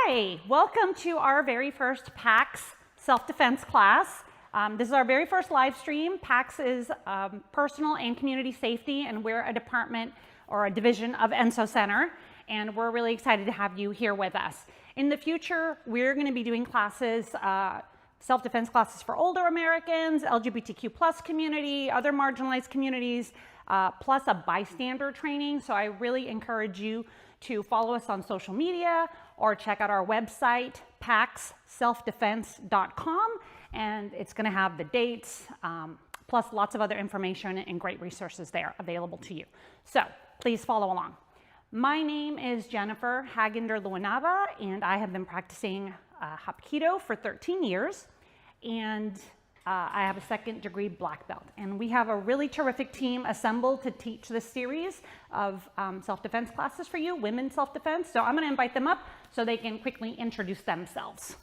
Hi, welcome to our very first PAX self-defense class. This is our very first live stream. PAX is personal and community safety, and we're a department or a division of ENSO Center, and we're really excited to have you here with us. In the future, we're going to be doing classes, self-defense classes for older Americans, LGBTQ plus community, other marginalized communities, plus a bystander training. So I really encourage you to follow us on social media or check out our website, paxselfdefense.com, and it's going to have the dates, plus lots of other information and great resources there available to you. So please follow along. My name is Jennifer Hagender-Luanava, and I have been practicing Hapkido for 13 years, and I have a second-degree black belt. And we have a really terrific team assembled to teach this series of self-defense classes for you, women's self-defense. So I'm going to invite them up so they can quickly introduce themselves.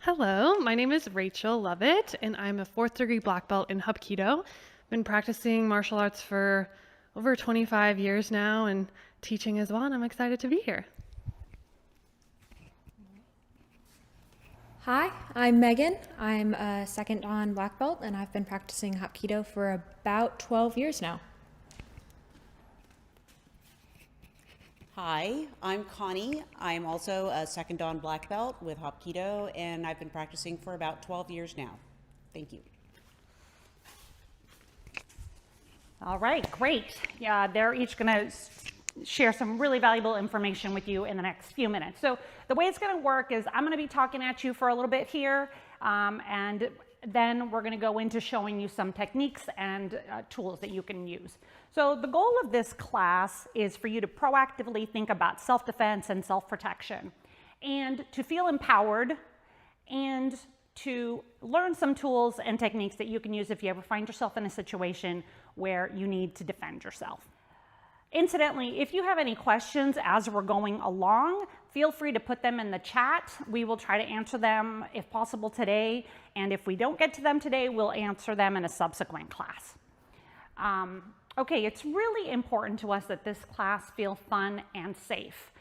Hello, my name is Rachel Lovett, and I'm a fourth-degree black belt in Hapkido. Been practicing martial arts for over 25 years now and teaching as well, and I'm excited to be here. Hi, I'm Megan. I'm a second dan black belt, and I've been practicing Hapkido for about 12 years now. Hi, I'm Connie. I'm also a second dan black belt with Hapkido, and I've been practicing for about 12 years now. Thank you. All right, great. Yeah, they're each going to share some really valuable information with you in the next few minutes. So the way it's going to work is I'm going to be talking at you for a little bit here, and then we're going to go into showing you some techniques and tools that you can use. So the goal of this class is for you to proactively think about self-defense and self-protection, and to feel empowered, and to learn some tools and techniques that you can use if you ever find yourself in a situation where you need to defend yourself. Incidentally, if you have any questions as we're going along, feel free to put them in the chat. We will try to answer them if possible today, and if we don't get to them today, we'll answer them in a subsequent class. Okay, it's really important to us that this class feel fun and safe.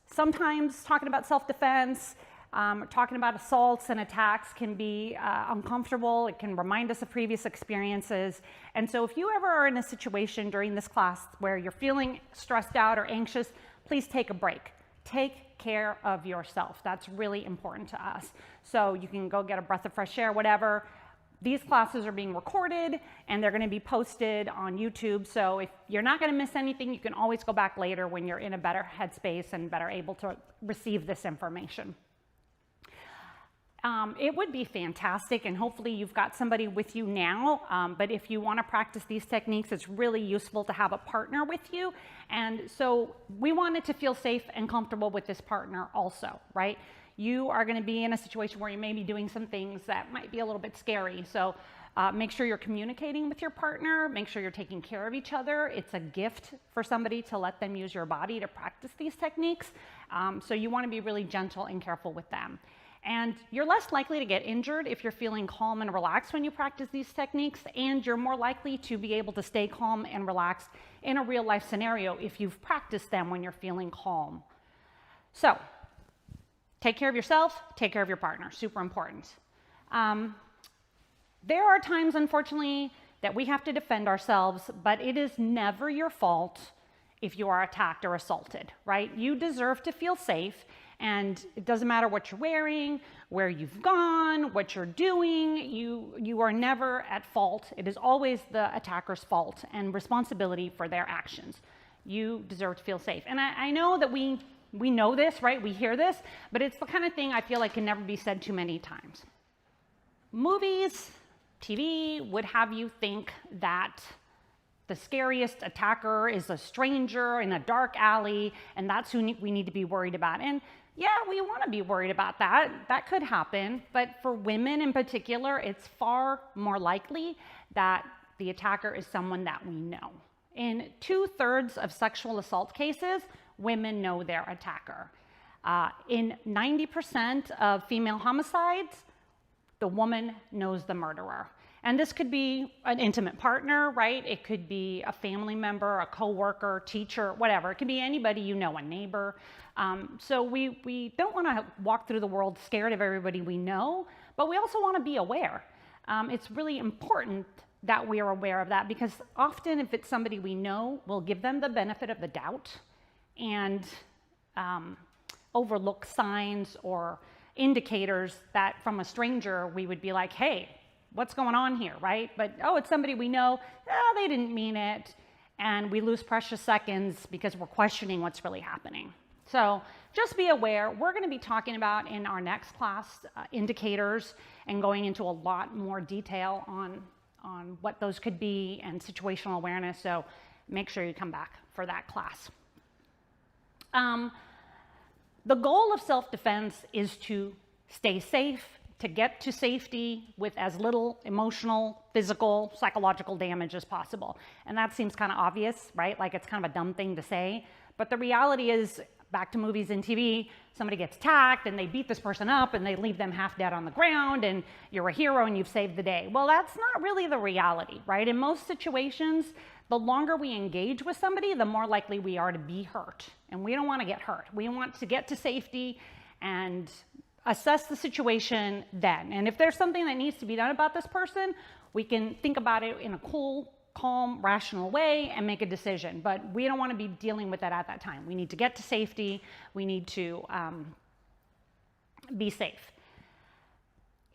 Sometimes talking about self-defense, talking about assaults and attacks can be uncomfortable. It can remind us of previous experiences. And so if you ever are in a situation during this class where you're feeling stressed out or anxious, please take a break. Take care of yourself. That's really important to us. So you can go get a breath of fresh air, whatever. These classes are being recorded and they're going to be posted on YouTube. So if you're not going to miss anything, you can always go back later when you're in a better headspace and better able to receive this information. It would be fantastic, and hopefully you've got somebody with you now, but if you want to practice these techniques, it's really useful to have a partner with you. And so we want it to feel safe and comfortable with this partner also, right? You are going to be in a situation where you may be doing some things that might be a little bit scary. So make sure you're communicating with your partner, make sure you're taking care of each other. It's a gift for somebody to let them use your body to practice these techniques. So you want to be really gentle and careful with them. And you're less likely to get injured if you're feeling calm and relaxed when you practice these techniques, and you're more likely to be able to stay calm and relaxed in a real life scenario if you've practiced them when you're feeling calm. So take care of yourself, take care of your partner, super important. There are times, unfortunately, that we have to defend ourselves, but it is never your fault if you are attacked or assaulted, right? You deserve to feel safe. And it doesn't matter what you're wearing, where you've gone, what you're doing, you are never at fault. It is always the attacker's fault and responsibility for their actions. You deserve to feel safe. And I know that we know this, right? We hear this, but it's the kind of thing I feel like can never be said too many times. Movies, TV would have you think that the scariest attacker is a stranger in a dark alley, and that's who we need to be worried about. And yeah, we want to be worried about that. That could happen. But for women in particular, it's far more likely that the attacker is someone that we know. In 2/3 of sexual assault cases, women know their attacker. In 90% of female homicides, the woman knows the murderer. And this could be an intimate partner, right? It could be a family member, a coworker, teacher, whatever. It could be anybody you know, a neighbor. So we don't want to walk through the world scared of everybody we know, but we also want to be aware. It's really important that we are aware of that, because often if it's somebody we know, we'll give them the benefit of the doubt and overlook signs or indicators that from a stranger we would be like, hey, what's going on here, right? But, oh, it's somebody we know, they didn't mean it. And we lose precious seconds because we're questioning what's really happening. So just be aware. We're going to be talking about in our next class indicators and going into a lot more detail on what those could be and situational awareness. So make sure you come back for that class. The goal of self-defense is to stay safe, to get to safety with as little emotional, physical, psychological damage as possible. And that seems kind of obvious, right? Like it's kind of a dumb thing to say. But the reality is, back to movies and TV, somebody gets attacked and they beat this person up and they leave them half dead on the ground and you're a hero and you've saved the day. Well, that's not really the reality, right? In most situations, the longer we engage with somebody, the more likely we are to be hurt. And we don't want to get hurt. We want to get to safety and assess the situation then. And if there's something that needs to be done about this person, we can think about it in a cool, calm, rational way and make a decision. But we don't want to be dealing with that at that time. We need to get to safety. We need to be safe.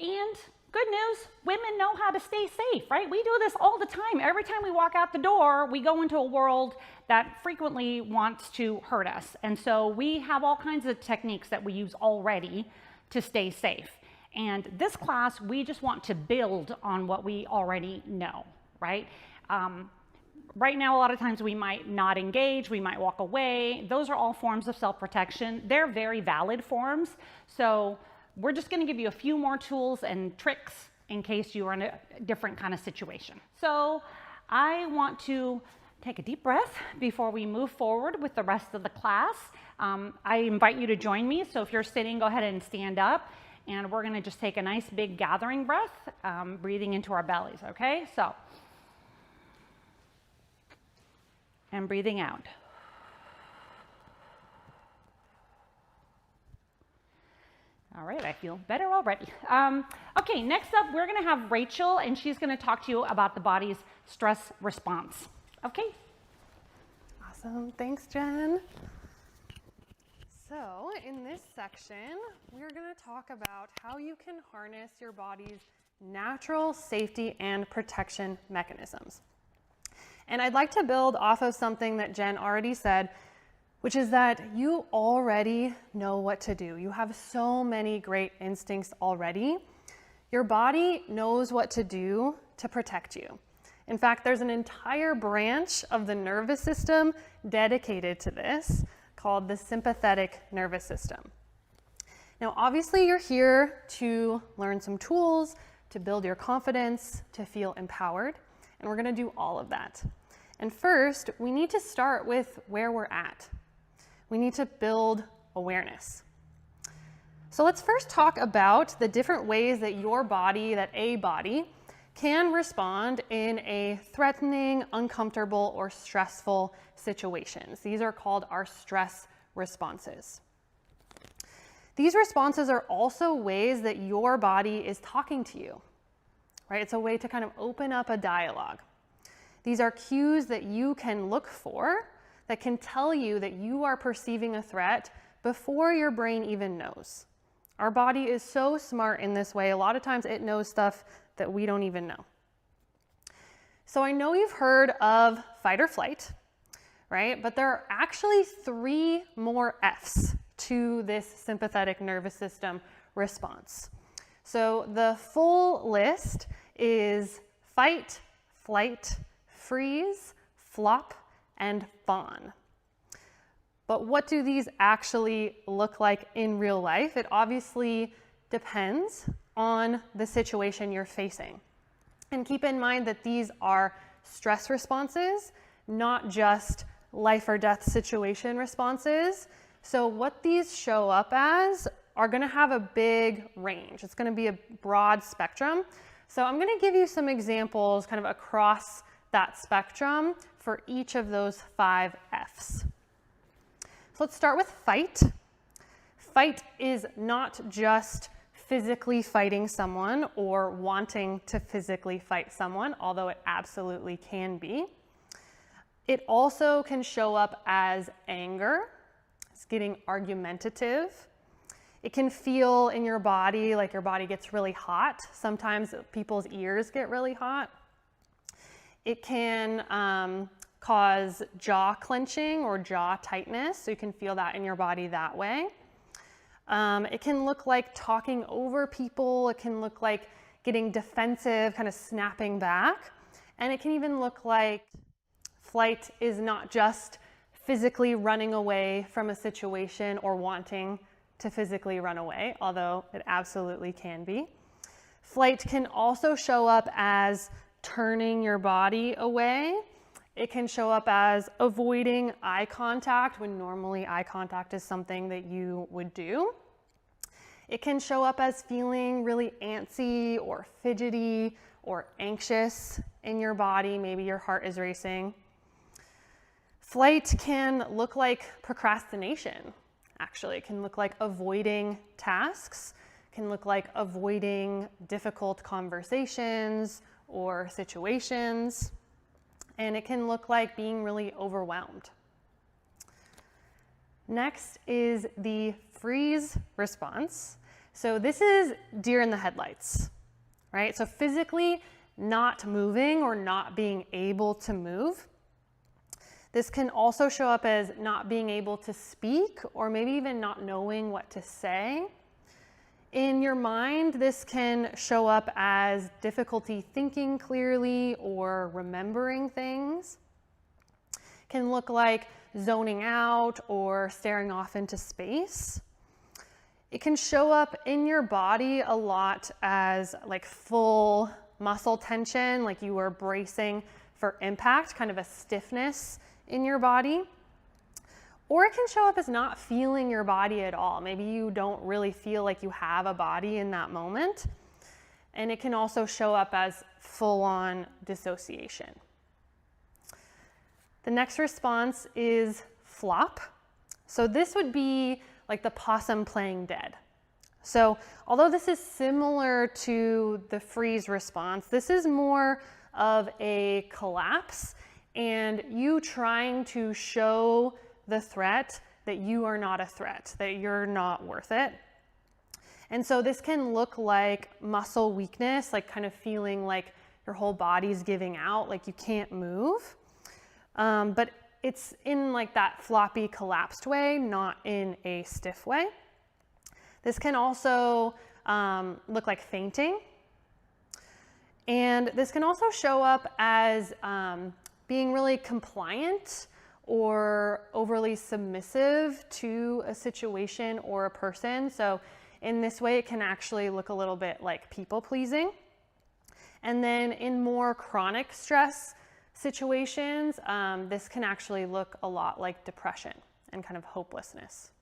And good news, women know how to stay safe, right? We do this all the time. Every time we walk out the door, we go into a world that frequently wants to hurt us. And so we have all kinds of techniques that we use already to stay safe. And this class, we just want to build on what we already know, right? Right now, a lot of times we might not engage, we might walk away. Those are all forms of self-protection. They're very valid forms. So we're just gonna give you a few more tools and tricks in case you are in a different kind of situation. So I want to take a deep breath before we move forward with the rest of the class. I invite you to join me. So if you're sitting, go ahead and stand up. And we're gonna just take a nice big gathering breath, breathing into our bellies, okay? So, and breathing out. All right, I feel better already. Okay, next up, we're gonna have Rachel, and she's gonna talk to you about the body's stress response. Okay? Awesome, thanks, Jen. So in this section, we're gonna talk about how you can harness your body's natural safety and protection mechanisms. And I'd like to build off of something that Jen already said, which is that you already know what to do. You have so many great instincts already. Your body knows what to do to protect you. In fact, there's an entire branch of the nervous system dedicated to this called the sympathetic nervous system. Now, obviously, you're here to learn some tools, to build your confidence, to feel empowered, and we're gonna do all of that. And first, we need to start with where we're at. We need to build awareness. So let's first talk about the different ways that your body, that a body, can respond in a threatening, uncomfortable, or stressful situations. These are called our stress responses. These responses are also ways that your body is talking to you, right? It's a way to kind of open up a dialogue. These are cues that you can look for that can tell you that you are perceiving a threat before your brain even knows. Our body is so smart in this way. A lot of times it knows stuff that we don't even know. So I know you've heard of fight or flight, right? But there are actually 3 more F's to this sympathetic nervous system response. So the full list is fight, flight, freeze, flop, and fawn. But what do these actually look like in real life? It obviously depends on the situation you're facing. And keep in mind that these are stress responses, not just life or death situation responses. So what these show up as are going to have a big range. It's going to be a broad spectrum. So I'm going to give you some examples kind of across that spectrum for each of those 5 Fs. So let's start with fight. Fight is not just physically fighting someone or wanting to physically fight someone, although it absolutely can be. It also can show up as anger. It's getting argumentative. It can feel in your body like your body gets really hot. Sometimes people's ears get really hot. It can cause jaw clenching or jaw tightness, so you can feel that in your body that way. It can look like talking over people. It can look like getting defensive, kind of snapping back. And it can even look like flight is not just physically running away from a situation or wanting to physically run away, although it absolutely can be. Flight can also show up as turning your body away. It can show up as avoiding eye contact when normally eye contact is something that you would do. It can show up as feeling really antsy or fidgety or anxious in your body. Maybe your heart is racing. Flight can look like procrastination. Actually, it can look like avoiding tasks. It can look like avoiding difficult conversations or situations. And it can look like being really overwhelmed. Next is the freeze response. So this is deer in the headlights, right? So physically not moving or not being able to move. This can also show up as not being able to speak or maybe even not knowing what to say. In your mind, this can show up as difficulty thinking clearly or remembering things. It can look like zoning out or staring off into space. It can show up in your body a lot as like full muscle tension, like you are bracing for impact, kind of a stiffness in your body. Or it can show up as not feeling your body at all. Maybe you don't really feel like you have a body in that moment. And it can also show up as full-on dissociation. The next response is flop. So this would be like the possum playing dead. So although this is similar to the freeze response, this is more of a collapse and you trying to show the threat that you are not a threat, that you're not worth it. And so this can look like muscle weakness, like kind of feeling like your whole body's giving out, like you can't move. But it's in like that floppy, collapsed way, not in a stiff way. This can also look like fainting. And this can also show up as being really compliant or overly submissive to a situation or a person. So in this way, it can actually look a little bit like people pleasing. And then in more chronic stress situations, this can actually look a lot like depression and kind of hopelessness.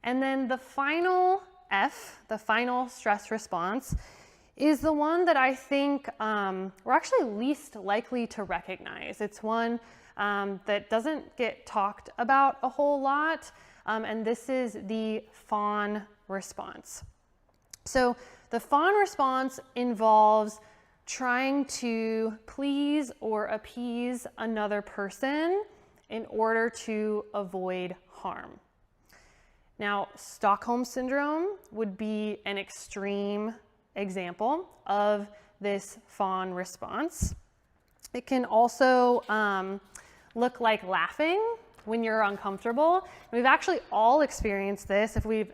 And then the final F, the final stress response, is the one that I think we're actually least likely to recognize. It's one that doesn't get talked about a whole lot, and this is the fawn response. So the fawn response involves trying to please or appease another person in order to avoid harm. Now, Stockholm Syndrome would be an extreme example of this fawn response. It can also look like laughing when you're uncomfortable. We've actually all experienced this. If we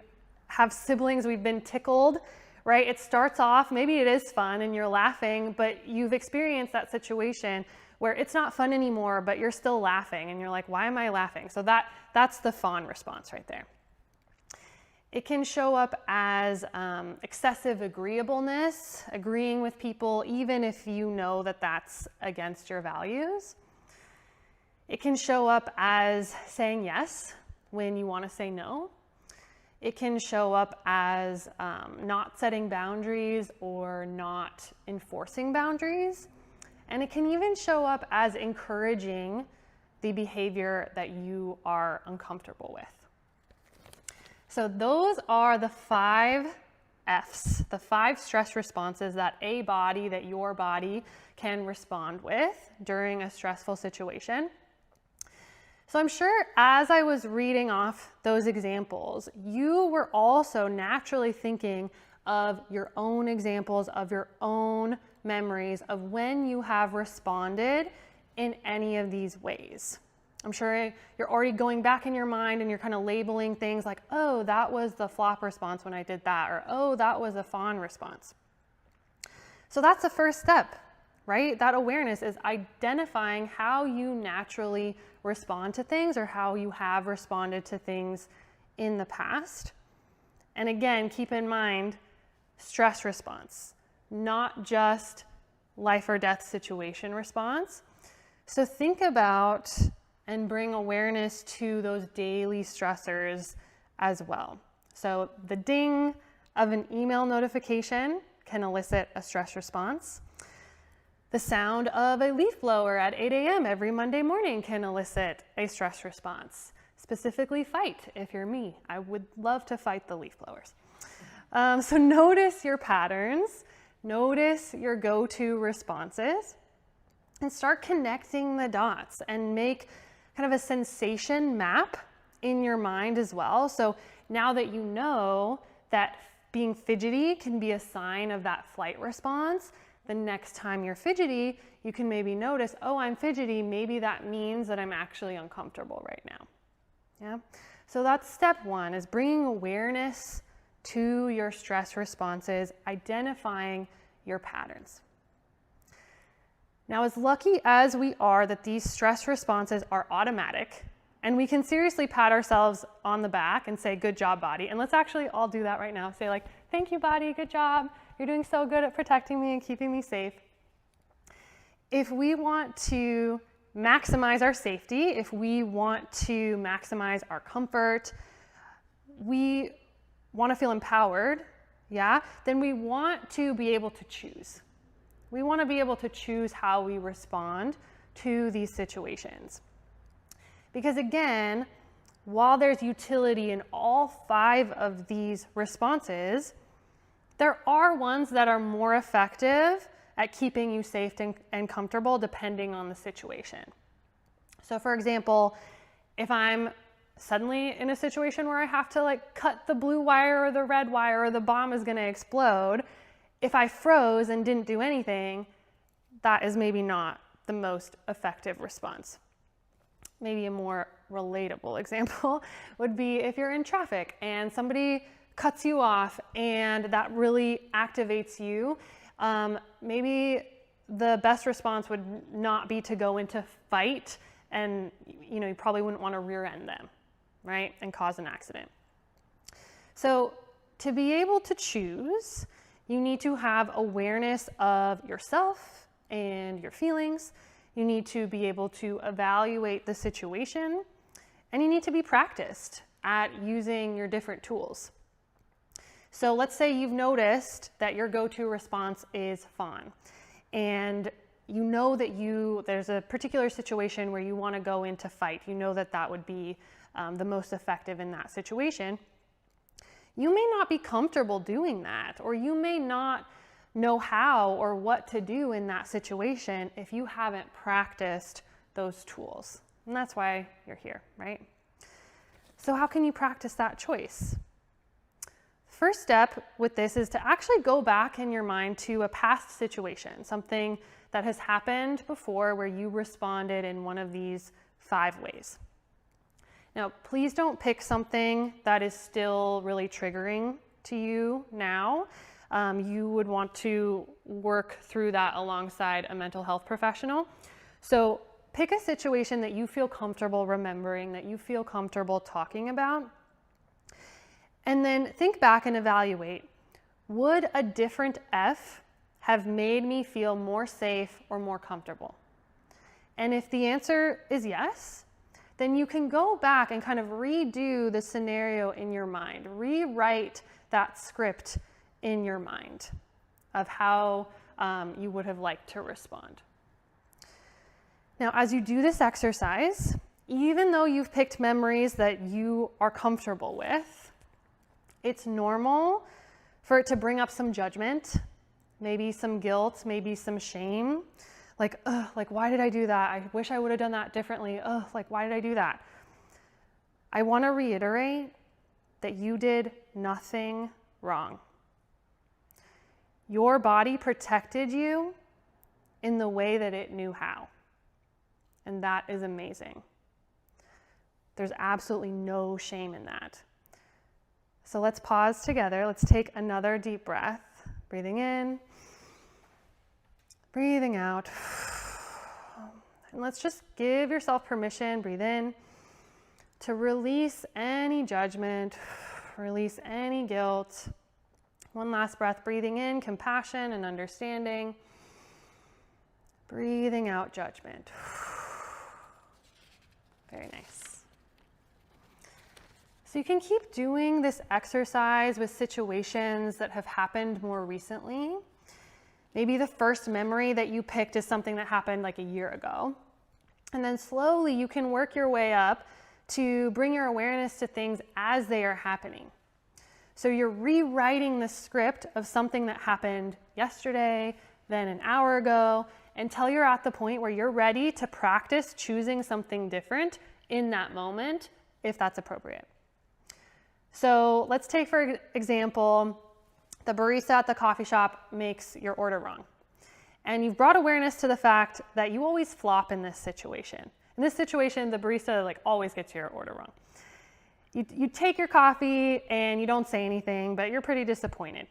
have siblings, we've been tickled, right? It starts off, maybe it is fun and you're laughing, but you've experienced that situation where it's not fun anymore, but you're still laughing and you're like, why am I laughing? So that's the fawn response right there. It can show up as excessive agreeableness, agreeing with people even if you know that that's against your values. It can show up as saying yes when you want to say no. It can show up as not setting boundaries or not enforcing boundaries. And it can even show up as encouraging the behavior that you are uncomfortable with. So those are the 5 F's, the 5 stress responses that your body can respond with during a stressful situation. So I'm sure as I was reading off those examples, you were also naturally thinking of your own examples, of your own memories of when you have responded in any of these ways. I'm sure you're already going back in your mind and you're kind of labeling things like, oh, that was the flop response when I did that, or oh, that was a fawn response. So that's the first step, right? That awareness is identifying how you naturally respond to things or how you have responded to things in the past. And again, keep in mind, stress response, not just life or death situation response. So think about and bring awareness to those daily stressors as well. So the ding of an email notification can elicit a stress response. The sound of a leaf blower at 8 a.m. every Monday morning can elicit a stress response. Specifically fight, if you're me. I would love to fight the leaf blowers. So notice your patterns, notice your go-to responses, and start connecting the dots and make kind of a sensation map in your mind as well. So now that you know that being fidgety can be a sign of that flight response, the next time you're fidgety, you can maybe notice, oh, I'm fidgety. Maybe that means that I'm actually uncomfortable right now. Yeah. So that's step 1, is bringing awareness to your stress responses, identifying your patterns. Now, as lucky as we are that these stress responses are automatic, and we can seriously pat ourselves on the back and say, good job, body. And let's actually all do that right now. Say like, thank you, body, good job. You're doing so good at protecting me and keeping me safe. If we want to maximize our safety, if we want to maximize our comfort, we want to feel empowered, yeah, then we want to be able to choose. We want to be able to choose how we respond to these situations. Because again, while there's utility in all 5 of these responses, there are ones that are more effective at keeping you safe and comfortable depending on the situation. So for example, if I'm suddenly in a situation where I have to like cut the blue wire or the red wire or the bomb is going to explode, if I froze and didn't do anything, that is maybe not the most effective response. Maybe a more relatable example would be if you're in traffic and somebody cuts you off and that really activates you. Maybe the best response would not be to go into fight, and you probably wouldn't want to rear end them, right, and cause an accident. So to be able to choose, you need to have awareness of yourself and your feelings. You need to be able to evaluate the situation, and you need to be practiced at using your different tools. So let's say you've noticed that your go-to response is fawn, and you know that there's a particular situation where you want to go into fight. You know that that would be the most effective in that situation. You may not be comfortable doing that, or you may not know how or what to do in that situation if you haven't practiced those tools. And that's why you're here, right? So how can you practice that choice? First step with this is to actually go back in your mind to a past situation, something that has happened before where you responded in one of these 5 ways. Now, please don't pick something that is still really triggering to you now. You would want to work through that alongside a mental health professional. So pick a situation that you feel comfortable remembering, that you feel comfortable talking about, and then think back and evaluate, would a different F have made me feel more safe or more comfortable? And if the answer is yes, then you can go back and kind of redo the scenario in your mind, rewrite that script in your mind of how you would have liked to respond. Now, as you do this exercise, even though you've picked memories that you are comfortable with, it's normal for it to bring up some judgment, maybe some guilt, maybe some shame. Like, why did I do that? I wish I would have done that differently. Why did I do that? I want to reiterate that you did nothing wrong. Your body protected you in the way that it knew how. And that is amazing. There's absolutely no shame in that. So let's pause together. Let's take another deep breath. Breathing in, breathing out. And let's just give yourself permission, breathe in, to release any judgment, release any guilt. One last breath, breathing in, compassion and understanding. Breathing out, judgment. Very nice. So you can keep doing this exercise with situations that have happened more recently. Maybe the first memory that you picked is something that happened like a year ago. And then slowly you can work your way up to bring your awareness to things as they are happening. So you're rewriting the script of something that happened yesterday, then an hour ago, until you're at the point where you're ready to practice choosing something different in that moment, if that's appropriate. So let's take, for example, the barista at the coffee shop makes your order wrong. And you've brought awareness to the fact that you always flop in this situation. In this situation, the barista always gets your order wrong. You take your coffee and you don't say anything, but you're pretty disappointed.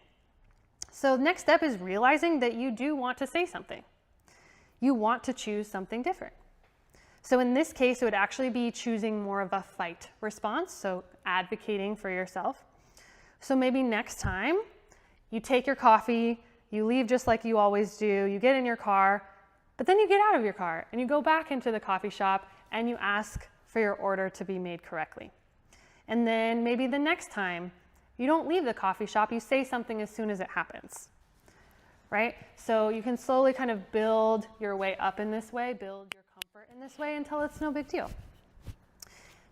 So the next step is realizing that you do want to say something. You want to choose something different. So in this case, it would actually be choosing more of a fight response, so advocating for yourself. So maybe next time, you take your coffee, you leave just like you always do, you get in your car, but then you get out of your car and you go back into the coffee shop and you ask for your order to be made correctly. And then maybe the next time, you don't leave the coffee shop, you say something as soon as it happens, right? So you can slowly kind of build your way up in this way, build your comfort in this way until it's no big deal.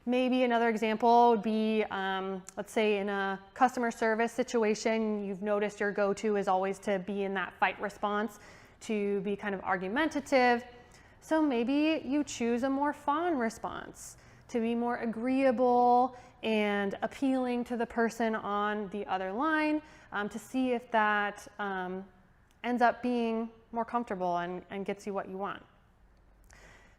Maybe another example would be, let's say in a customer service situation, you've noticed your go-to is always to be in that fight response, to be kind of argumentative. So maybe you choose a more fun response, to be more agreeable and appealing to the person on the other line, to see if that ends up being more comfortable and gets you what you want.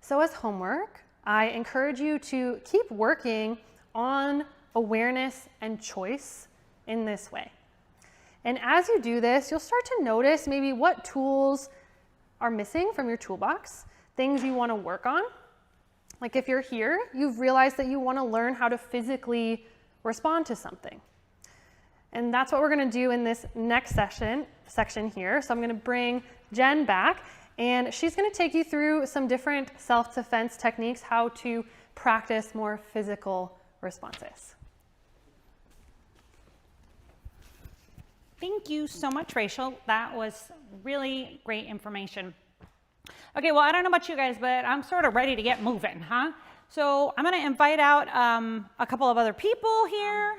So as homework, I encourage you to keep working on awareness and choice in this way. And as you do this, you'll start to notice maybe what tools are missing from your toolbox, things you want to work on. Like if you're here, you've realized that you want to learn how to physically respond to something. And that's what we're going to do in this next section here. So I'm going to bring Jen back, and she's going to take you through some different self-defense techniques, how to practice more physical responses. Thank you so much, Rachel. That was really great information. Okay, well, I don't know about you guys, but I'm sort of ready to get moving, huh? So I'm going to invite out a couple of other people here.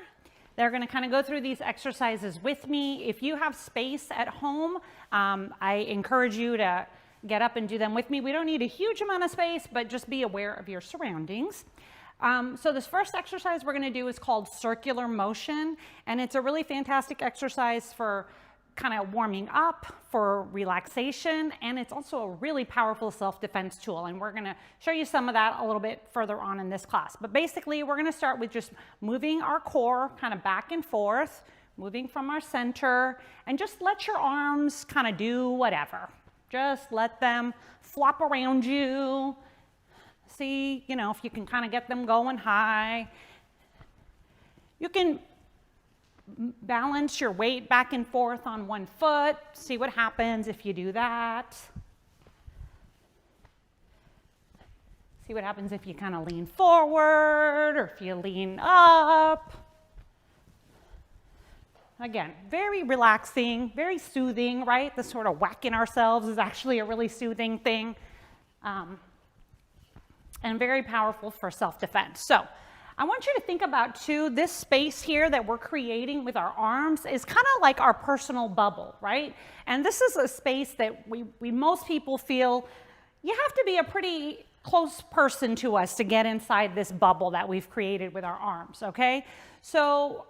They're going to kind of go through these exercises with me. If you have space at home, I encourage you to get up and do them with me. We don't need a huge amount of space, but just be aware of your surroundings. So this first exercise we're going to do is called circular motion, and it's a really fantastic exercise for kind of warming up, for relaxation, and it's also a really powerful self-defense tool, and we're going to show you some of that a little bit further on in this class. But basically, we're going to start with just moving our core kind of back and forth, moving from our center, and just let your arms kind of do whatever. Just let them flop around you. See, if you can kind of get them going high. You can balance your weight back and forth on one foot. See what happens if you do that. See what happens if you kind of lean forward or if you lean up. Again, very relaxing, very soothing, right? The sort of whacking ourselves is actually a really soothing thing, and very powerful for self-defense. So I want you to think about too, this space here that we're creating with our arms is kind of like our personal bubble, right? And this is a space that we most people feel you have to be a pretty close person to us to get inside this bubble that we've created with our arms, okay? So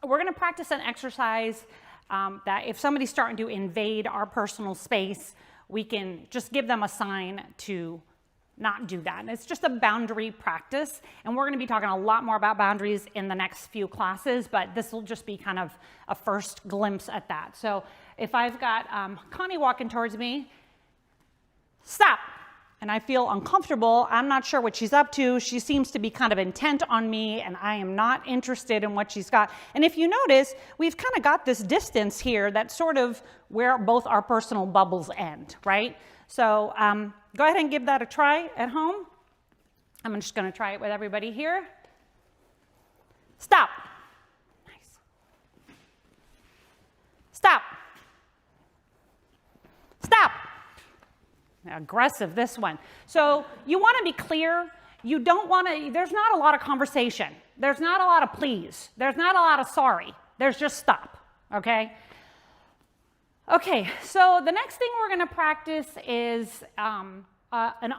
we're going to practice an exercise that if somebody's starting to invade our personal space, we can just give them a sign to not do that. And it's just a boundary practice, and we're going to be talking a lot more about boundaries in the next few classes, but this will just be kind of a first glimpse at that. So if I've got Connie walking towards me, stop. And I feel uncomfortable. I'm not sure what she's up to. She seems to be kind of intent on me, and I am not interested in what she's got. And if you notice, we've kind of got this distance here that's sort of where both our personal bubbles end, right? So go ahead and give that a try at home. I'm just going to try it with everybody here. Stop. Nice. Stop. Stop. Aggressive, this one. So you want to be clear. You don't want to, there's not a lot of conversation. There's not a lot of please. There's not a lot of sorry. There's just stop, okay? Okay, so the next thing we're going to practice is an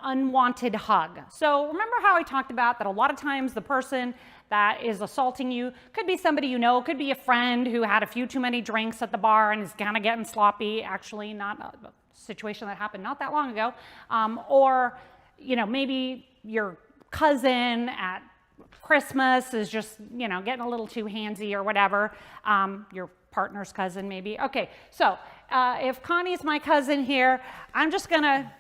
unwanted hug. So remember how I talked about that a lot of times the person that is assaulting you could be somebody you know, could be a friend who had a few too many drinks at the bar and is kind of getting sloppy, actually not a situation that happened not that long ago, or you know, maybe your cousin at Christmas is just, you know, getting a little too handsy or whatever, your partner's cousin maybe. Okay, so if Connie's my cousin here, I'm just gonna,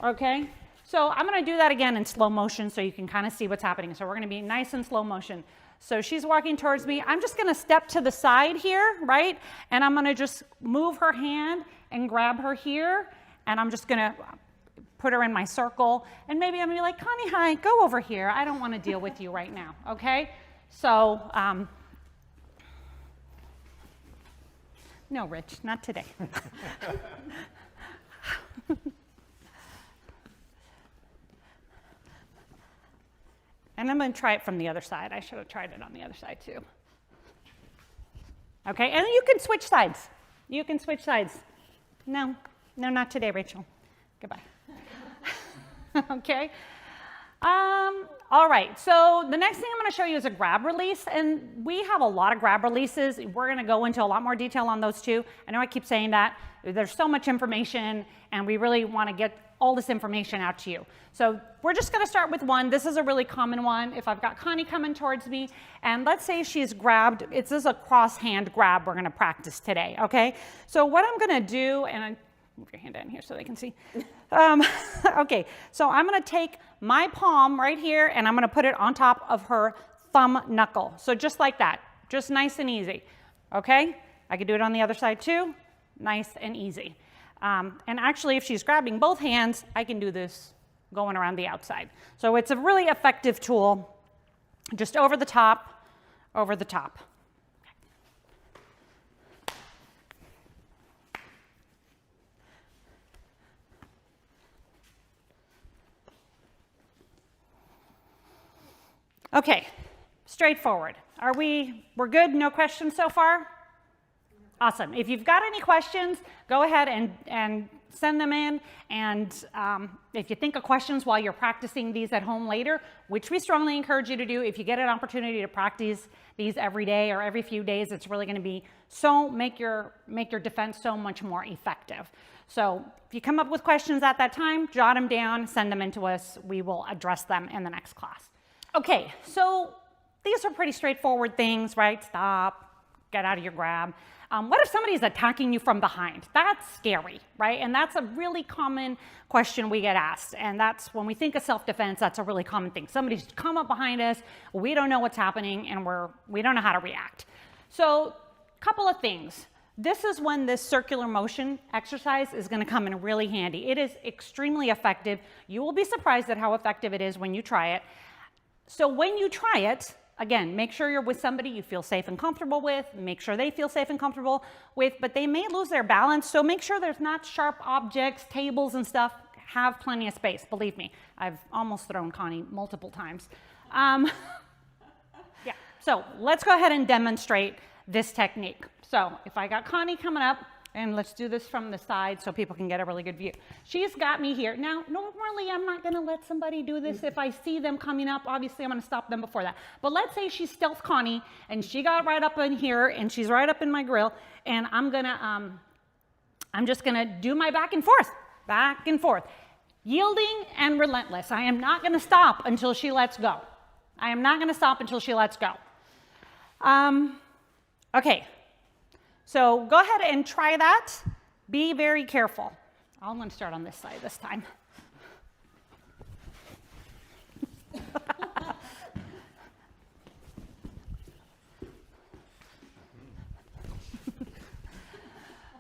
okay, so I'm gonna do that again in slow motion so you can kind of see what's happening. So we're gonna be nice and slow motion. So she's walking towards me. I'm just gonna step to the side here, right? And I'm gonna just move her hand and grab her here. And I'm just gonna put her in my circle. And maybe I'm gonna be like, Connie, hi, go over here. I don't wanna deal with you right now, okay? So, no, Rich, not today. And I'm going to try it from the other side. I should have tried it on the other side too. Okay, and you can switch sides. You can switch sides. No, not today, Rachel. Goodbye. Okay. All right, so the next thing I'm going to show you is a grab release, and we have a lot of grab releases. We're going to go into a lot more detail on those too. I know I keep saying that. There's so much information, and we really want to get all this information out to you. So we're just going to start with one. This is a really common one. If I've got Connie coming towards me, and let's say she's grabbed, this is a cross hand grab we're going to practice today, okay? So what I'm going to do, and move your hand down here so they can see. Okay, so I'm going to take my palm right here, and I'm going to put it on top of her thumb knuckle. So just like that, just nice and easy, okay? I could do it on the other side too, nice and easy. And actually, if she's grabbing both hands, I can do this going around the outside. So it's a really effective tool, just over the top, over the top. Okay, straightforward. We're good? No questions so far? Awesome. If you've got any questions, go ahead and send them in. And if you think of questions while you're practicing these at home later, which we strongly encourage you to do, if you get an opportunity to practice these every day or every few days, it's really going to be make your defense so much more effective. So if you come up with questions at that time, jot them down, send them in to us. We will address them in the next class. Okay, so these are pretty straightforward things, right? Stop, get out of your grab. What if somebody's attacking you from behind? That's scary, right? And that's a really common question we get asked. And that's when we think of self-defense, that's a really common thing. Somebody's come up behind us, we don't know what's happening, and we don't know how to react. So a couple of things. This is when this circular motion exercise is going to come in really handy. It is extremely effective. You will be surprised at how effective it is when you try it. So when you try it, again, make sure you're with somebody you feel safe and comfortable with. Make sure they feel safe and comfortable with, but they may lose their balance. So make sure there's not sharp objects, tables and stuff. Have plenty of space, believe me. I've almost thrown Connie multiple times. Yeah, so let's go ahead and demonstrate this technique. So if I got Connie coming up, and let's do this from the side so people can get a really good view. She's got me here. Now, normally I'm not gonna let somebody do this if I see them coming up. Obviously, I'm gonna stop them before that. But let's say she's stealth Connie, and she got right up in here, and she's right up in my grill, and I'm just gonna do my back and forth. Yielding and relentless. I am not gonna stop until she lets go. I am not gonna stop until she lets go. Okay. So go ahead and try that. Be very careful. I'm going to start on this side this time.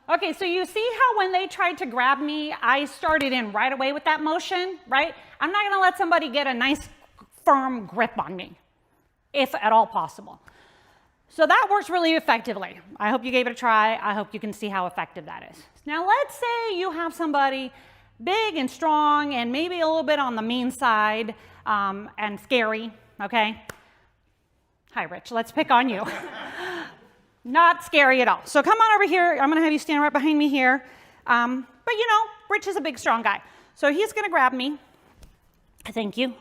Okay, so you see how when they tried to grab me, I started in right away with that motion, right? I'm not going to let somebody get a nice firm grip on me, if at all possible. So that works really effectively. I hope you gave it a try. I hope you can see how effective that is. Now let's say you have somebody big and strong and maybe a little bit on the mean side and scary, okay? Hi, Rich, let's pick on you. Not scary at all. So come on over here. I'm gonna have you stand right behind me here. But you know, Rich is a big, strong guy. So he's gonna grab me. Thank you.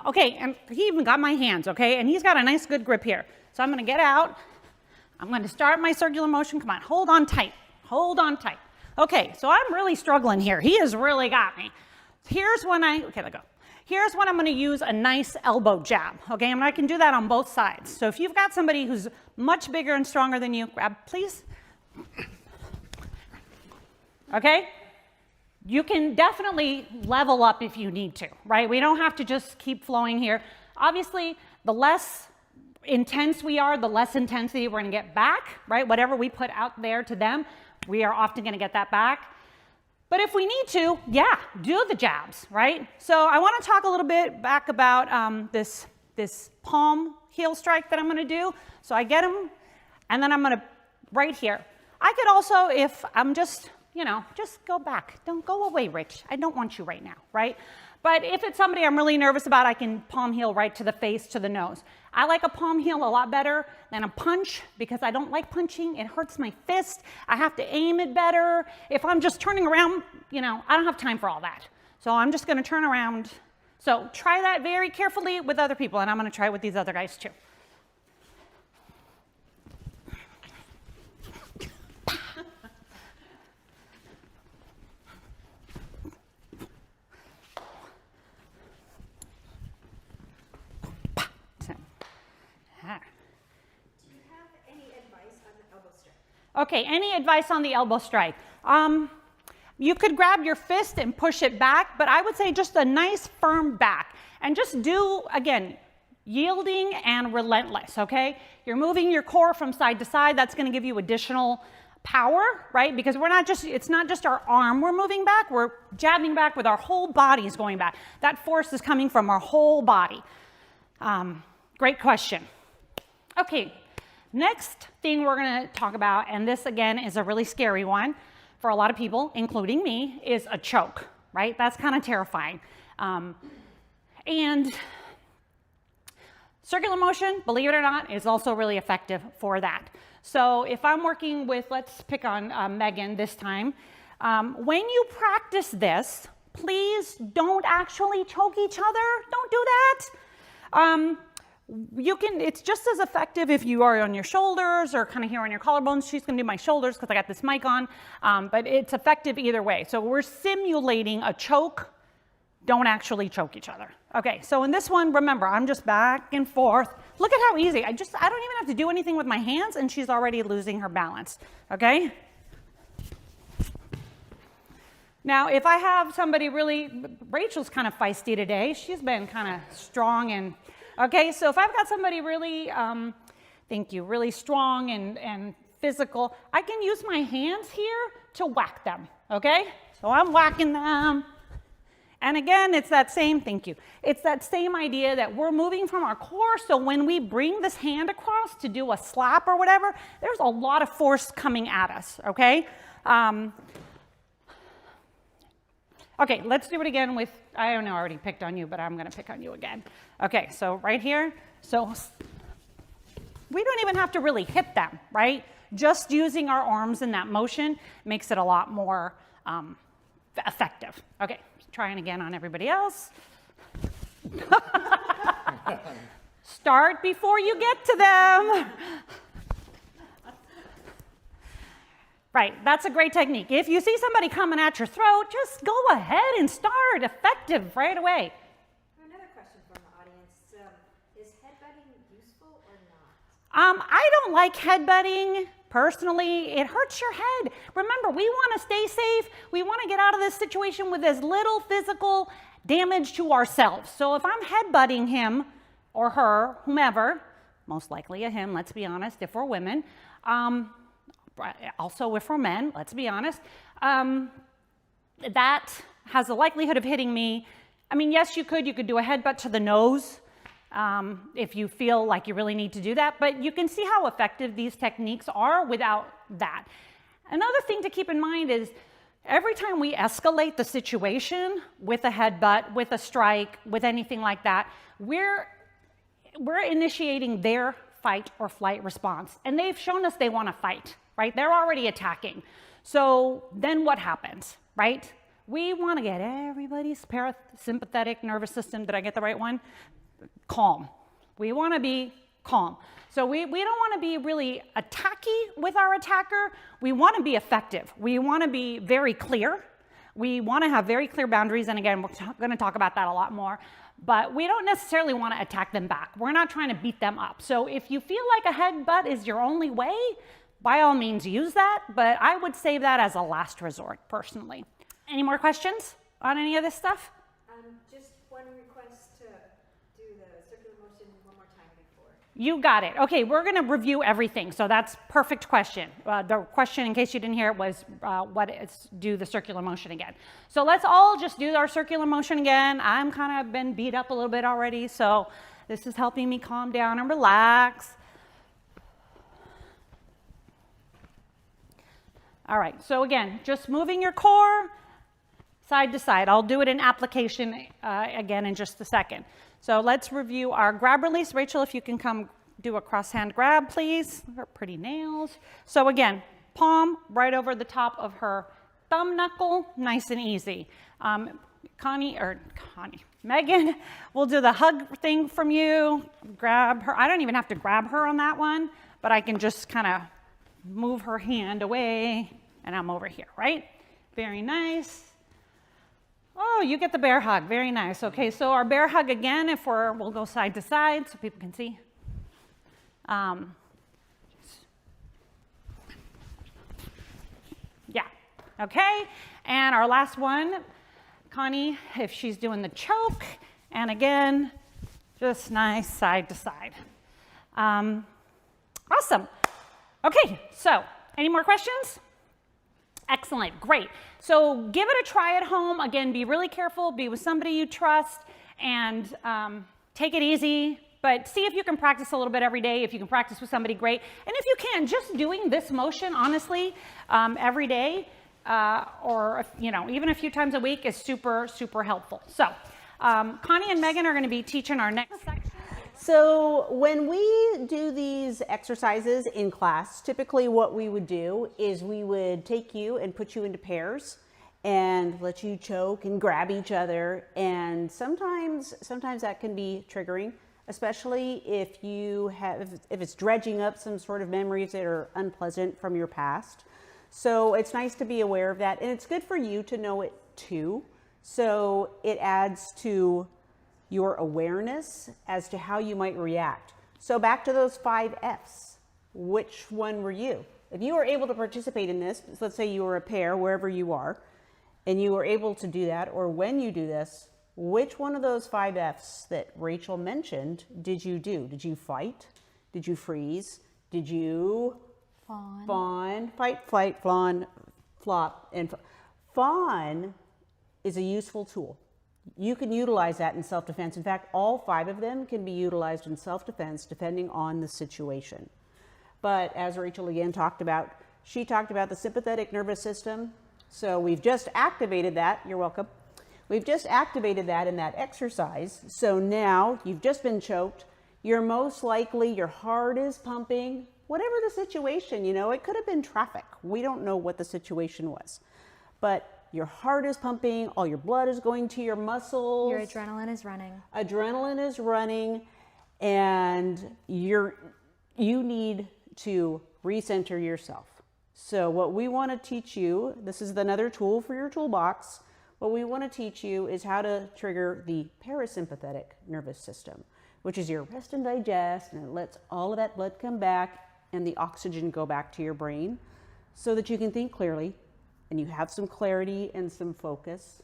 Okay, and he even got my hands, okay? And he's got a nice good grip here. So I'm gonna get out. I'm gonna start my circular motion. Come on, hold on tight. Hold on tight. Okay, so I'm really struggling here. He has really got me. Here's when okay, let go. Here's when I'm gonna use a nice elbow jab, okay? And I can do that on both sides. So if you've got somebody who's much bigger and stronger than you, grab, please. Okay? You can definitely level up if you need to, right? We don't have to just keep flowing here. Obviously, the less intense we are, the less intensity we're gonna get back, right? Whatever we put out there to them, we are often gonna get that back. But if we need to, yeah, do the jabs, right? So I wanna talk a little bit back about this palm heel strike that I'm gonna do. So I get him, and then I'm gonna, right here. I could also, if I'm just, you know, just go back. Don't go away, Rich. I don't want you right now, right? But if it's somebody I'm really nervous about, I can palm heel right to the face, to the nose. I like a palm heel a lot better than a punch because I don't like punching. It hurts my fist. I have to aim it better. If I'm just turning around, you know, I don't have time for all that. So I'm just gonna turn around. So try that very carefully with other people, and I'm gonna try it with these other guys too. Okay, any advice on the elbow strike? You could grab your fist and push it back, but I would say just a nice firm back. And just do, again, yielding and relentless, okay? You're moving your core from side to side. That's gonna give you additional power, right? Because we're not just, it's not just our arm we're moving back, we're jabbing back with our whole body is going back. That force is coming from our whole body. Great question. Okay. Next thing we're going to talk about, and this again is a really scary one for a lot of people, including me, is a choke, right? That's kind of terrifying. And circular motion, believe it or not, is also really effective for that. So if I'm working with, let's pick on Megan this time. When you practice this, please don't actually choke each other. Don't do that. It's just as effective if you are on your shoulders or kind of here on your collarbones. She's gonna do my shoulders because I got this mic on, but it's effective either way. So we're simulating a choke. Don't actually choke each other. Okay, so in this one, remember, I'm just back and forth. Look at how easy. I don't even have to do anything with my hands and she's already losing her balance, okay? Now, if I have somebody Rachel's kind of feisty today. She's been kind of strong okay, so if I've got somebody really, thank you, really strong and physical. I can use my hands here to whack them, okay? So I'm whacking them. And again, it's that same, thank you. It's that same idea that we're moving from our core, so when we bring this hand across to do a slap or whatever, there's a lot of force coming at us, okay? Okay, let's do it again with, I don't know, I already picked on you, but I'm gonna pick on you again. Okay, so right here, so we don't even have to really hit them, right? Just using our arms in that motion makes it a lot more effective. Okay, trying again on everybody else. Start before you get to them. Right, that's a great technique. If you see somebody coming at your throat, just go ahead and start effective right away. Another question from the audience. Is headbutting useful or not? I don't like headbutting. Personally, it hurts your head. Remember, we want to stay safe. We want to get out of this situation with as little physical damage to ourselves. So if I'm headbutting him or her, whomever, most likely a him, let's be honest, if we're women, also if we're men, let's be honest, that has the likelihood of hitting me. I mean, yes, you could do a headbutt to the nose, if you feel like you really need to do that, but you can see how effective these techniques are without that. Another thing to keep in mind is every time we escalate the situation with a headbutt, with a strike, with anything like that, we're initiating their fight or flight response. And they've shown us they want to fight, right? They're already attacking. So then what happens, right? We want to get everybody's parasympathetic nervous system, did I get the right one? Calm. We want to be calm. So we don't want to be really attacky with our attacker. We want to be effective. We want to be very clear. We want to have very clear boundaries. And again, we're going to talk about that a lot more. But we don't necessarily want to attack them back. We're not trying to beat them up. So if you feel like a headbutt is your only way, by all means use that. But I would save that as a last resort, personally. Any more questions on any of this stuff? Just one request to do the circular motion one more time before. You got it. Okay, we're going to review everything. So that's perfect question. The question, in case you didn't hear it, was do the circular motion again. So let's all just do our circular motion again. I'm kind of been beat up a little bit already, so this is helping me calm down and relax. All right, so again, just moving your core side to side. I'll do it in application again in just a second. So let's review our grab release. Rachel, if you can come do a cross hand grab, please. Her pretty nails. So again, palm right over the top of her thumb knuckle, nice and easy. Megan will do the hug thing from you. Grab her. I don't even have to grab her on that one, but I can just kind of move her hand away and I'm over here, right? Very nice. Oh, you get the bear hug. Very nice. Okay, so our bear hug again, we'll go side to side so people can see. Yeah, okay. And our last one, Connie, if she's doing the choke, and again, just nice side to side. Awesome. Okay, so any more questions? Excellent, great. So give it a try at home. Again, be really careful, be with somebody you trust, and take it easy. But see if you can practice a little bit every day. If you can practice with somebody, great. And if you can, just doing this motion, honestly, every day, or even a few times a week is super, super helpful. So Connie and Megan are going to be teaching our next section. So when we do these exercises in class, typically what we would do is we would take you and put you into pairs and let you choke and grab each other. And sometimes that can be triggering, especially if it's dredging up some sort of memories that are unpleasant from your past. So it's nice to be aware of that. And it's good for you to know it too. So it adds to your awareness as to how you might react. So back to those 5 F's. Which one were you? If you were able to participate in this, let's say you were a pair wherever you are, and you were able to do that, or when you do this, which one of those 5 F's that Rachel mentioned did you do? Did you fight? Did you freeze? Did you Fawn. Fawn, fight, flight, fawn, flop, and fawn is a useful tool. You can utilize that in self-defense. In fact, all 5 of them can be utilized in self-defense depending on the situation. But as Rachel again talked about, she talked about the sympathetic nervous system. So we've just activated that. You're welcome. We've just activated that in that exercise. So now you've just been choked. You're most likely, your heart is pumping. Whatever the situation, you know, it could have been traffic. We don't know what the situation was. But your heart is pumping, all your blood is going to your muscles. Your adrenaline is running. Adrenaline is running, and you need to recenter yourself. So what we want to teach you, this is another tool for your toolbox. What we want to teach you is how to trigger the parasympathetic nervous system, which is your rest and digest, and it lets all of that blood come back and the oxygen go back to your brain so that you can think clearly and you have some clarity and some focus.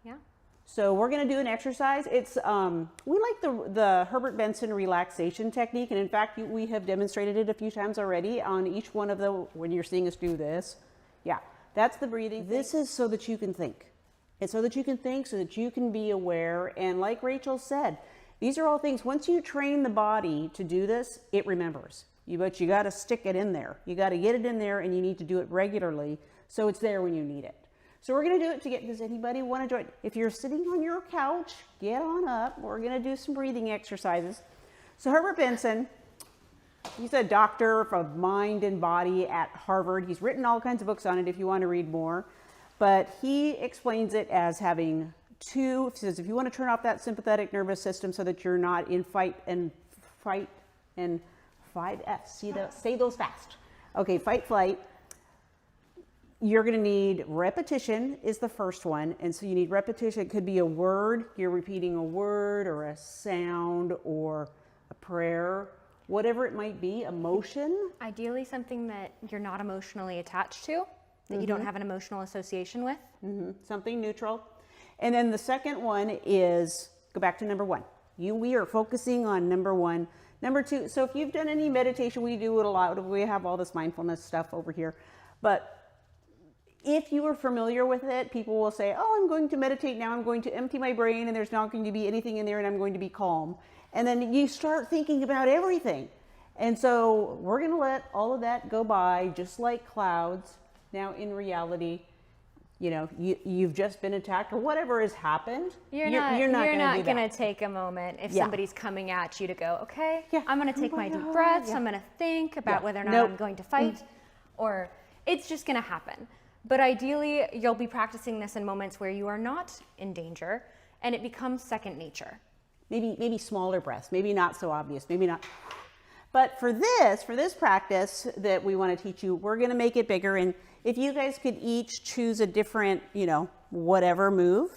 Yeah. So we're going to do an exercise. It's we like the Herbert Benson relaxation technique, and in fact we have demonstrated it a few times already on each one of the, when you're seeing us do this. Yeah, that's the breathing. This is so that you can think. It's so that you can think, so that you can be aware. And like Rachel said, these are all things, once you train the body to do this, it remembers. But you got to stick it in there. You got to get it in there, and you need to do it regularly so it's there when you need it. So we're going to do it to get, does anybody want to join? If you're sitting on your couch, get on up. We're going to do some breathing exercises. So Herbert Benson, he's a doctor of mind and body at Harvard. He's written all kinds of books on it if you want to read more. But he explains it as having two, he says if you want to turn off that sympathetic nervous system so that you're not in fight and 5F, say those fast. Okay, fight, flight. You're going to need repetition is the first one. And so you need repetition. It could be a word. You're repeating a word or a sound or a prayer, whatever it might be, emotion. Ideally something that you're not emotionally attached to, that you don't have an emotional association with. Something neutral. And then the second one is, go back to number 1. We are focusing on number 1. Number 2, so if you've done any meditation, we do it a lot. We have all this mindfulness stuff over here. But if you are familiar with it, people will say, oh, I'm going to meditate now. I'm going to empty my brain and there's not going to be anything in there and I'm going to be calm. And then you start thinking about everything. And so we're going to let all of that go by just like clouds. Now in reality, you know, you've just been attacked or whatever has happened. You're not going to take a moment if somebody's coming at you to go, okay, I'm going to take my deep breaths. I'm going to think about whether or not I'm going to fight, or it's just going to happen. But ideally, you'll be practicing this in moments where you are not in danger and it becomes second nature. Maybe smaller breaths, maybe not so obvious, maybe not. But for this practice that we want to teach you, we're going to make it bigger. And if you guys could each choose a different, you know, whatever move,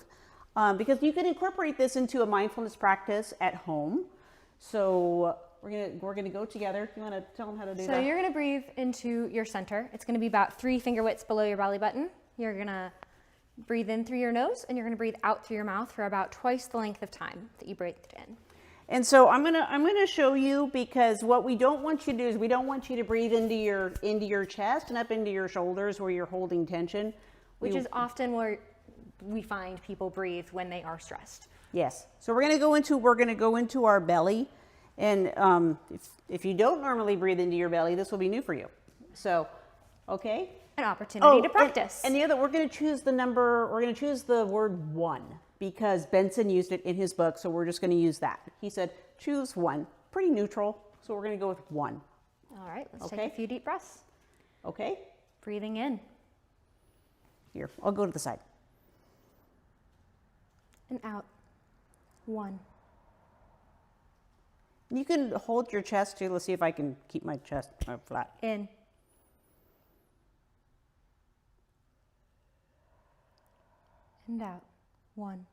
because you can incorporate this into a mindfulness practice at home. So we're gonna go together. You want to tell them how to do that? So you're going to breathe into your center. It's going to be about 3 finger widths below your belly button. You're going to breathe in through your nose, and you're going to breathe out through your mouth for about twice the length of time that you breathed in. And so I'm gonna show you, because what we don't want you to do is we don't want you to breathe into your chest and up into your shoulders where you're holding tension. Which is often where we find people breathe when they are stressed. Yes. So we're gonna go into our belly. And if you don't normally breathe into your belly, this will be new for you. So, okay. An opportunity to practice. And the other, we're going to choose the word 1 because Benson used it in his book. So we're just going to use that. He said, choose 1, pretty neutral. So we're going to go with 1. All right, let's take a few deep breaths. Okay. Breathing in. Here, I'll go to the side. And out. 1. You can hold your chest too. Let's see if I can keep my chest flat. In. And out. 1.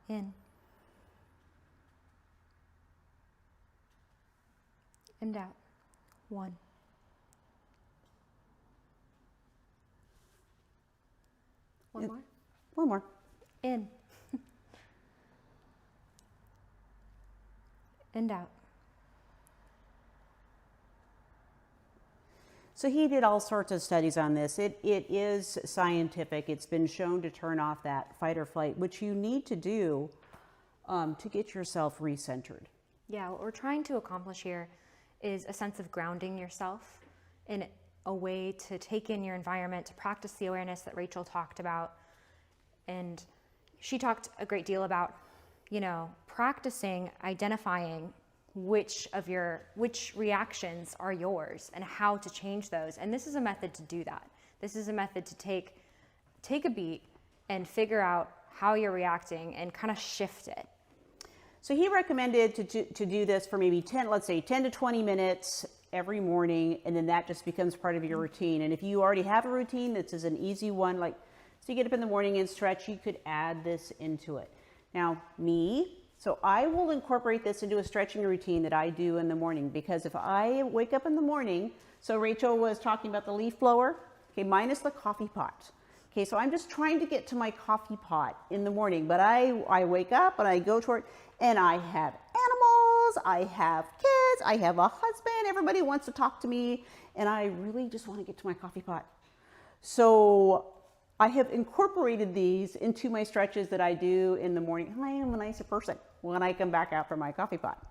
In. And out. 1. One more. One more. In. In doubt. So he did all sorts of studies on this. It is scientific. It's been shown to turn off that fight or flight, which you need to do to get yourself recentered. Yeah, what we're trying to accomplish here is a sense of grounding yourself in a way to take in your environment, to practice the awareness that Rachel talked about. And she talked a great deal about, practicing identifying which reactions are yours and how to change those. And this is a method to do that. This is a method to take a beat and figure out how you're reacting and kind of shift it. So he recommended to do this for maybe 10 to 20 minutes every morning, and then that just becomes part of your routine. And if you already have a routine that's an easy one, so you get up in the morning and stretch, you could add this into it. Now, so I will incorporate this into a stretching routine that I do in the morning, because if I wake up in the morning, so Rachel was talking about the leaf blower, okay, minus the coffee pot. Okay, so I'm just trying to get to my coffee pot in the morning, but I wake up and I go toward, and I have animals, I have kids, I have a husband, everybody wants to talk to me, and I really just want to get to my coffee pot. So I have incorporated these into my stretches that I do in the morning. I am a nicer person when I come back out from my coffee pot.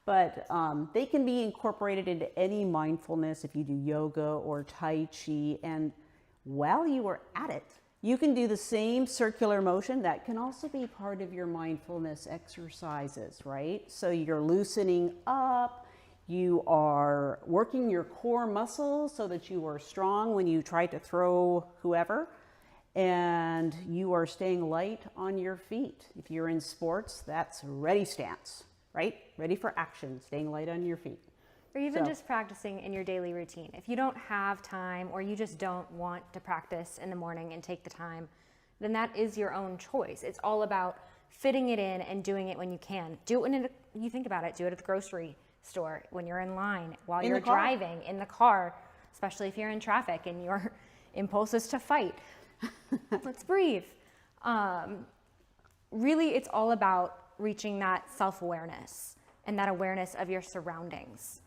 But they can be incorporated into any mindfulness if you do yoga or Tai Chi. And while you are at it, you can do the same circular motion. That can also be part of your mindfulness exercises, right? So you're loosening up. You are working your core muscles so that you are strong when you try to throw whoever. And you are staying light on your feet. If you're in sports, that's ready stance, right? Ready for action, staying light on your feet. Or even just practicing in your daily routine. If you don't have time, or you just don't want to practice in the morning and take the time, then that is your own choice. It's all about fitting it in and doing it when you can. Do it when you think about it. Do it at the grocery store, when you're in line, while you're driving, in the car, especially if you're in traffic and your impulse is to fight. Let's breathe. Really, it's all about reaching that self-awareness and that awareness of your surroundings.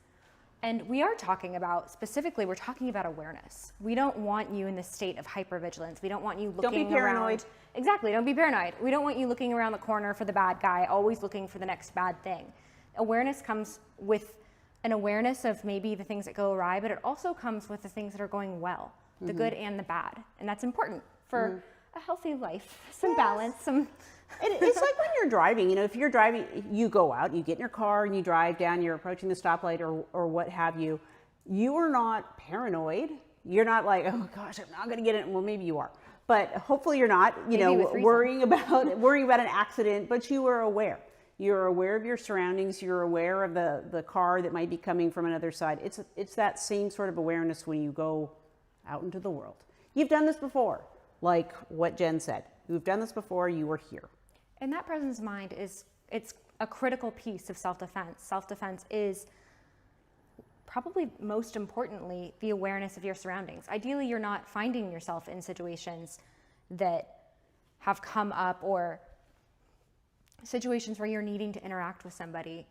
And we are talking about, specifically, we're talking about awareness. We don't want you in this state of hypervigilance. We don't want you looking around. Don't be paranoid. Exactly, don't be paranoid. We don't want you looking around the corner for the bad guy, always looking for the next bad thing. Awareness comes with an awareness of maybe the things that go awry, but it also comes with the things that are going well. The good and the bad. And that's important for a healthy life, some balance, some... It's like when you're driving, if you're driving, you go out, you get in your car and you drive down, you're approaching the stoplight or what have you. You are not paranoid. You're not like, oh gosh, I'm not going to get it. Well, maybe you are, but hopefully you're not, worrying about an accident, but you are aware. You're aware of your surroundings. You're aware of the car that might be coming from another side. It's that same sort of awareness when you go out into the world. You've done this before, like what Jen said. You've done this before, you were here. And that presence of mind it's a critical piece of self-defense. Self-defense is probably most importantly the awareness of your surroundings. Ideally, you're not finding yourself in situations that have come up or situations where you're needing to interact with somebody,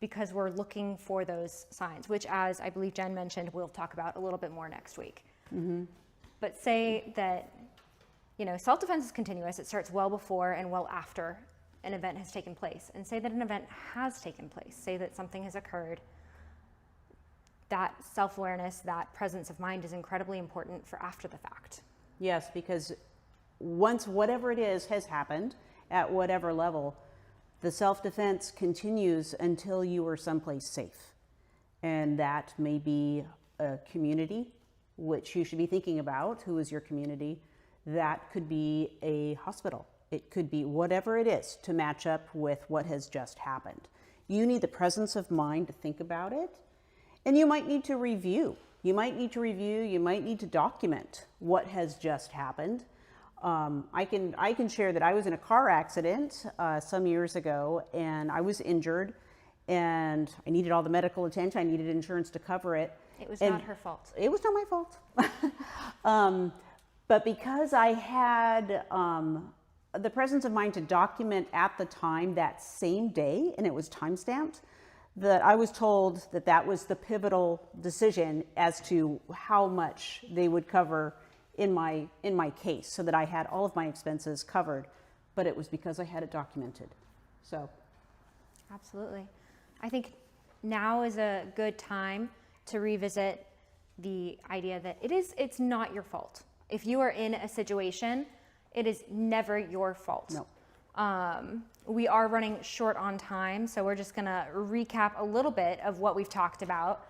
because we're looking for those signs, which, as I believe Jen mentioned, we'll talk about a little bit more next week. Mm-hmm. But say that, self-defense is continuous. It starts well before and well after an event has taken place. And say that an event has taken place. Say that something has occurred. That self-awareness, that presence of mind is incredibly important for after the fact. Yes, because once whatever it is has happened, at whatever level, the self-defense continues until you are someplace safe. And that may be a community, which you should be thinking about. Who is your community? That could be a hospital. It could be whatever it is to match up with what has just happened. You need the presence of mind to think about it. And you might need to review. You might need to document what has just happened. I can share that I was in a car accident some years ago, and I was injured, and I needed all the medical attention. I needed insurance to cover it. It was not her fault. It was not my fault. But because I had the presence of mind to document at the time that same day, and it was time-stamped, that I was told that that was the pivotal decision as to how much they would cover in my case, so that I had all of my expenses covered, but it was because I had it documented. So. Absolutely. I think now is a good time to revisit the idea that it's not your fault. If you are in a situation, it is never your fault. No. We are running short on time, so we're just gonna recap a little bit of what we've talked about.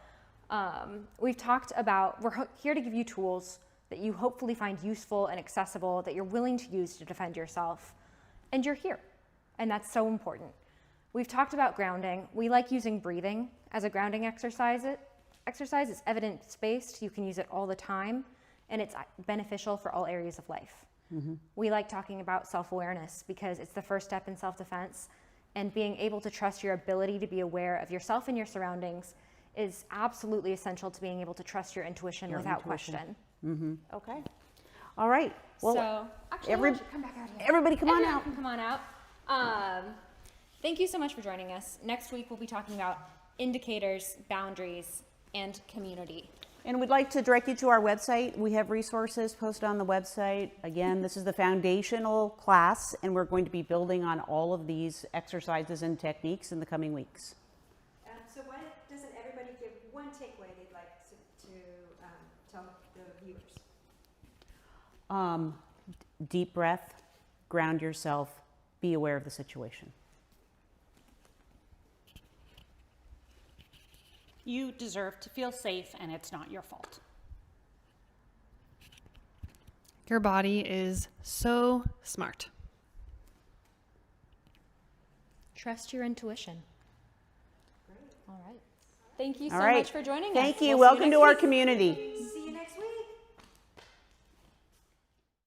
We're here to give you tools that you hopefully find useful and accessible, that you're willing to use to defend yourself, and you're here, and that's so important. We've talked about grounding. We like using breathing as a grounding exercise. It's evidence-based. You can use it all the time, and it's beneficial for all areas of life. Mm-hmm. We like talking about self-awareness because it's the first step in self-defense, and being able to trust your ability to be aware of yourself and your surroundings is absolutely essential to being able to trust your intuition without question. Mm-hmm. Okay. All right. Well, so actually, come back out here. Everybody come on out. Come on out. Thank you so much for joining us. Next week, we'll be talking about indicators, boundaries, and community. And we'd like to direct you to our website. We have resources posted on the website. Again, this is the foundational class, and we're going to be building on all of these exercises and techniques in the coming weeks. So why doesn't everybody give one takeaway they'd like to tell the viewers? Deep breath, ground yourself, be aware of the situation. You deserve to feel safe, and it's not your fault. Your body is so smart. Trust your intuition. Great. All right. Thank you so All right. much for joining us. Thank you. Welcome to our community.